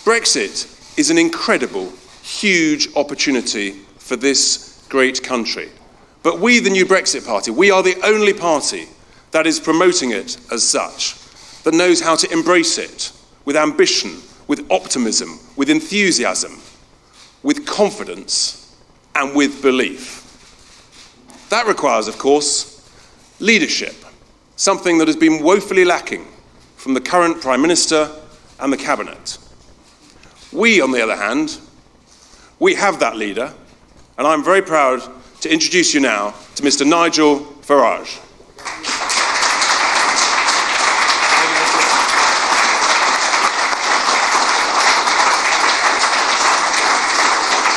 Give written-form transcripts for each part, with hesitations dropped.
Brexit is an incredible, huge opportunity for this great country. But we, the New Brexit Party, we are the only party that is promoting it as such, that knows how to embrace it with ambition, with optimism, with enthusiasm, with confidence, and with belief. That requires, of course, leadership, something that has been woefully lacking from the current Prime Minister and the Cabinet. We, on the other hand, we have that leader, and I'm very proud to introduce you now to Mr. Nigel Farage.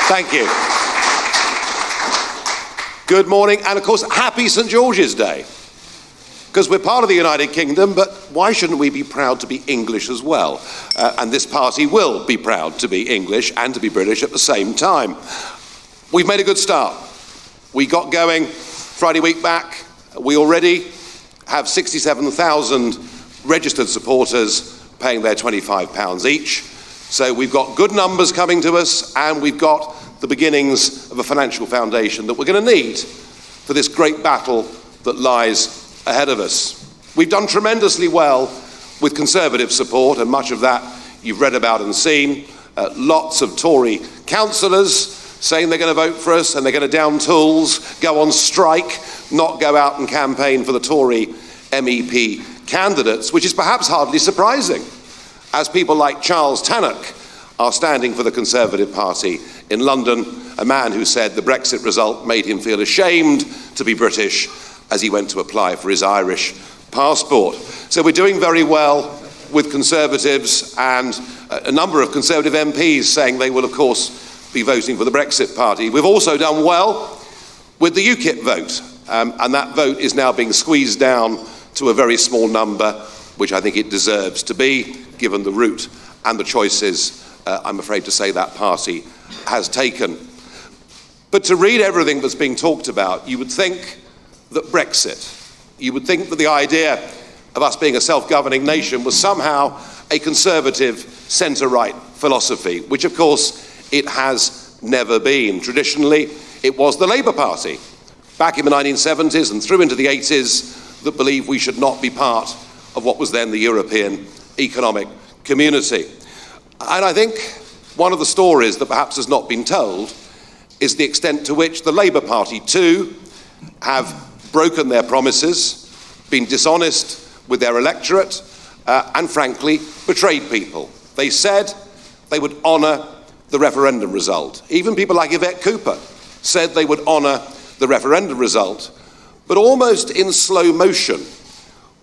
Thank you. Good morning, and of course, happy St. George's Day. Because we're part of the United Kingdom, but why shouldn't we be proud to be English as well? And this party will be proud to be English and to be British at the same time. We've made a good start. We got going Friday week back. We already have 67,000 registered supporters paying their £25 each. So we've got good numbers coming to us, and we've got the beginnings of a financial foundation that we're going to need for this great battle that lies ahead of us. We've done tremendously well with Conservative support, and much of that you've read about and seen. Lots of Tory councillors saying they're going to vote for us and they're going to down tools, go on strike, not go out and campaign for the Tory MEP candidates, which is perhaps hardly surprising, as people like Charles Tannock are standing for the Conservative Party in London, a man who said the Brexit result made him feel ashamed to be British as he went to apply for his Irish passport. So we're doing very well with Conservatives, and a number of Conservative MPs saying they will, of course, be voting for the Brexit Party. We've also done well with the UKIP vote, and that vote is now being squeezed down to a very small number, which I think it deserves to be, given the route and the choices, I'm afraid to say, that party has taken. But to read everything that's being talked about, you would think that Brexit, you would think that the idea of us being a self-governing nation was somehow a conservative centre-right philosophy, which of course it has never been. Traditionally, it was the Labour Party, back in the 1970s and through into the 80s, that believed we should not be part of what was then the European Economic Community. And I think one of the stories that perhaps has not been told is the extent to which the Labour Party too have broken their promises, been dishonest with their electorate, and frankly, betrayed people. They said they would honour the referendum result. Even people like Yvette Cooper said they would honour the referendum result. But almost in slow motion,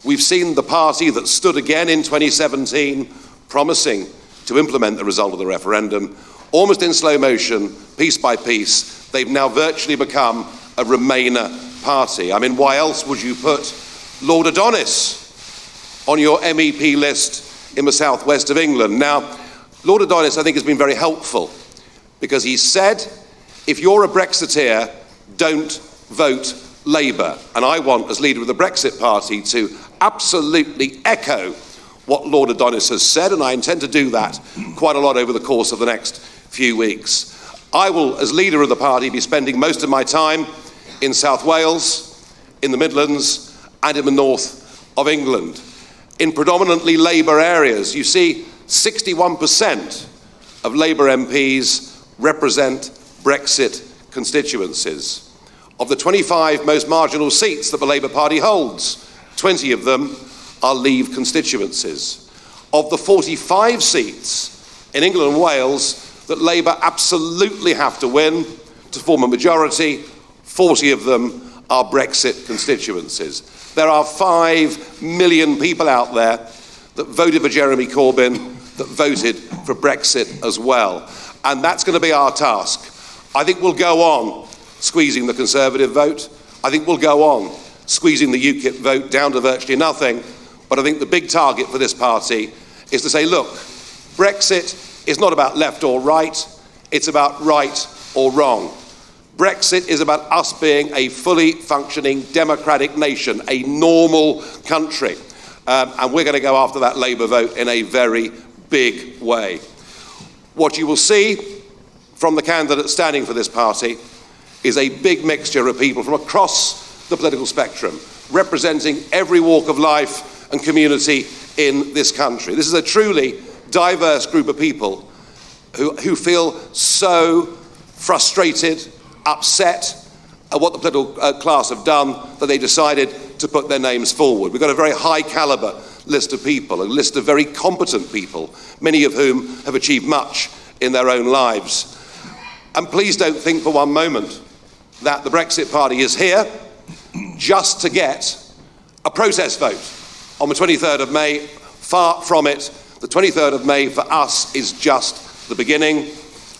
we've seen the party that stood again in 2017 promising to implement the result of the referendum. Almost in slow motion, piece by piece, they've now virtually become a Remainer party. I mean, why else would you put Lord Adonis on your MEP list in the southwest of England? Now, Lord Adonis, I think, has been very helpful, because he said, if you're a Brexiteer, don't vote Labour. And I want, as leader of the Brexit Party, to absolutely echo what Lord Adonis has said, and I intend to do that quite a lot over the course of the next few weeks. I will, as leader of the party, be spending most of my time in South Wales, in the Midlands, and in the north of England, in predominantly Labour areas. You see, 61% of Labour MPs represent Brexit constituencies. Of the 25 most marginal seats that the Labour Party holds, 20 of them are Leave constituencies. Of the 45 seats in England and Wales that Labour absolutely have to win to form a majority, 40 of them are Brexit constituencies. There are 5 million people out there that voted for Jeremy Corbyn, that voted for Brexit as well. And that's going to be our task. I think we'll go on squeezing the Conservative vote. I think we'll go on squeezing the UKIP vote down to virtually nothing. But I think the big target for this party is to say, look, Brexit is not about left or right, it's about right or wrong. Brexit is about us being a fully functioning democratic nation, a normal country. And we're going to go after that Labour vote in a very big way. What you will see from the candidate standing for this party is a big mixture of people from across the political spectrum, representing every walk of life and community in this country. This is a truly diverse group of people who feel so frustrated, upset at what the political class have done that they decided to put their names forward. We've got a very high calibre list of people, a list of very competent people, many of whom have achieved much in their own lives. And please don't think for one moment that the Brexit Party is here just to get a protest vote on the 23rd of May. Far from it. The 23rd of May for us is just the beginning.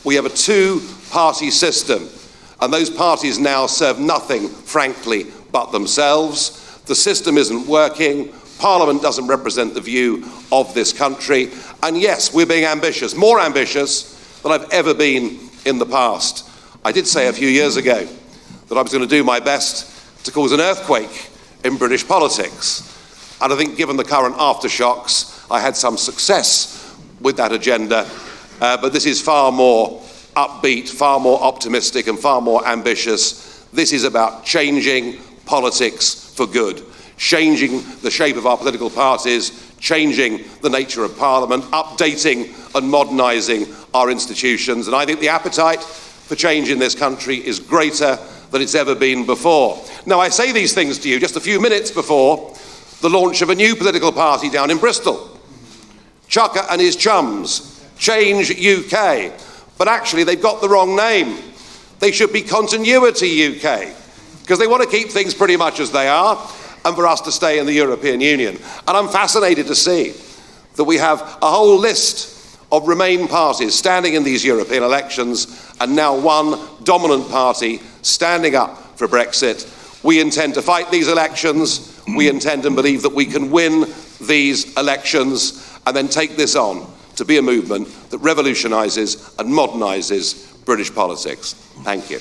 We have a two-party system, and those parties now serve nothing, frankly, but themselves. The system isn't working. Parliament doesn't represent the view of this country. And yes, we're being ambitious, more ambitious than I've ever been in the past. I did say a few years ago that I was going to do my best to cause an earthquake in British politics. And I think given the current aftershocks, I had some success with that agenda. But this is far more upbeat, far more optimistic, and far more ambitious. This is about changing politics for good, changing the shape of our political parties, changing the nature of Parliament, updating and modernising our institutions. And I think the appetite for change in this country is greater than it's ever been before. Now, I say these things to you just a few minutes before the launch of a new political party down in Bristol. Chucker and his chums, Change UK. But actually, they've got the wrong name. They should be Continuity UK, because they want to keep things pretty much as they are, and for us to stay in the European Union. And I'm fascinated to see that we have a whole list of Remain parties standing in these European elections, and now one dominant party standing up for Brexit. We intend to fight these elections. We intend and believe that we can win these elections and then take this on to be a movement that revolutionises and modernises British politics. Thank you.